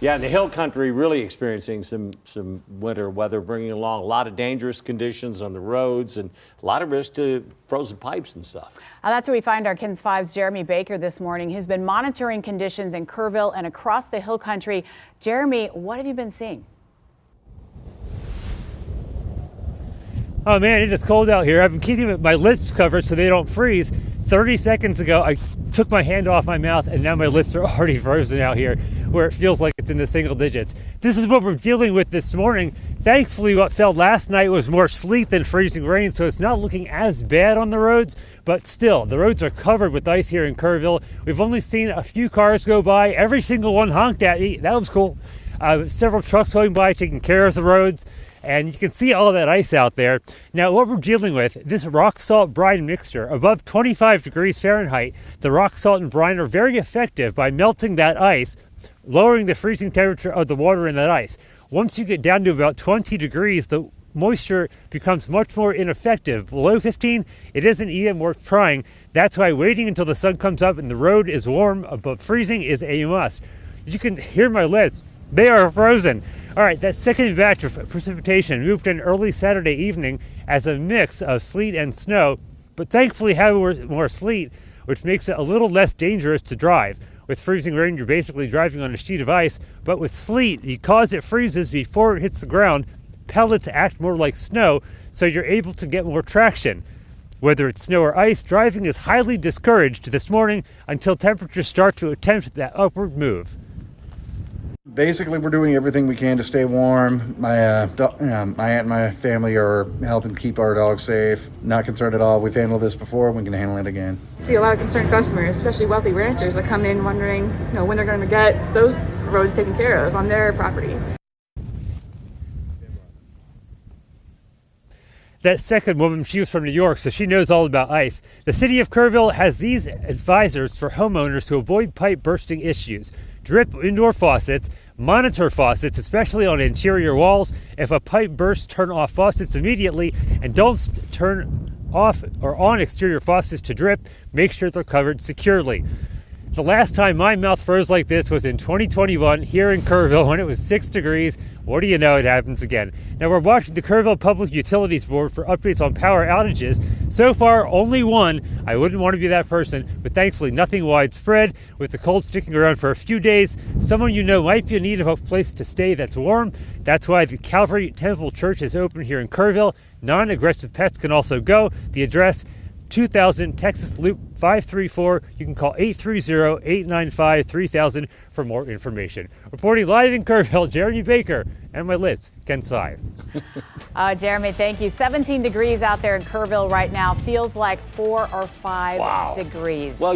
Yeah, the hill country really experiencing some winter weather, bringing along a lot of dangerous conditions on the roads and a lot of risk to frozen pipes and stuff. That's where we find our KENS 5's Jeremy Baker this morning, who's been monitoring conditions in Kerrville and across the hill country. Jeremy, what have you been seeing? Oh man, it is cold out here. I've been keeping my lips covered so they don't freeze. 30 seconds ago, I took my hand off my mouth and now my lips are already frozen out here, where it feels like it's in the single digits. This is what we're dealing with this morning. Thankfully, what fell last night was more sleet than freezing rain, so it's not looking as bad on the roads, but still, the roads are covered with ice here in Kerrville. We've only seen a few cars go by. Every single one honked at me. That was cool. Several trucks going by taking care of the roads. And you can see all that ice out there. Now, what we're dealing with, this rock salt brine mixture, above 25 degrees Fahrenheit, the rock salt and brine are very effective by melting that ice, lowering the freezing temperature of the water in that ice. Once you get down to about 20 degrees, the moisture becomes much more ineffective. Below 15, it isn't even worth trying. That's why waiting until the sun comes up and the road is warm, but freezing is a must. You can hear my lips. They are frozen. All right, that second batch of precipitation moved in early Saturday evening as a mix of sleet and snow, but thankfully had more sleet, which makes it a little less dangerous to drive. With freezing rain, you're basically driving on a sheet of ice, but with sleet, because it freezes before it hits the ground, pellets act more like snow, so you're able to get more traction. Whether it's snow or ice, driving is highly discouraged this morning until temperatures start to attempt that upward move. Basically, we're doing everything we can to stay warm. My aunt and my family are helping keep our dogs safe. Not concerned at all. We've handled this before. We can handle it again. I see a lot of concerned customers, especially wealthy ranchers, that come in wondering, when they're going to get those roads taken care of on their property. That second woman, she was from New York, so she knows all about ice. The city of Kerrville has these advisors for homeowners to avoid pipe bursting issues. Drip indoor faucets, monitor faucets, especially on interior walls. If a pipe bursts, turn off faucets immediately, and don't turn off or on exterior faucets to drip. Make sure they're covered securely. The last time my mouth froze like this was in 2021 here in Kerrville when it was 6 degrees. What do you know, it happens again. Now we're watching the Kerrville Public Utilities Board for updates on power outages. So far, only one. I wouldn't want to be that person, but thankfully nothing widespread. With the cold sticking around for a few days, someone you know might be in need of a place to stay that's warm. That's why the Calvary Temple Church is open here in Kerrville. Non-aggressive pets can also go. The address, 2000 Texas Loop 534. You can call 830-895-3000 for more information. Reporting live in Kerrville, Jeremy Baker, and my lips, KENS 5. Jeremy, thank you. 17 degrees out there in Kerrville right now. Feels like 4 or 5 degrees. Well,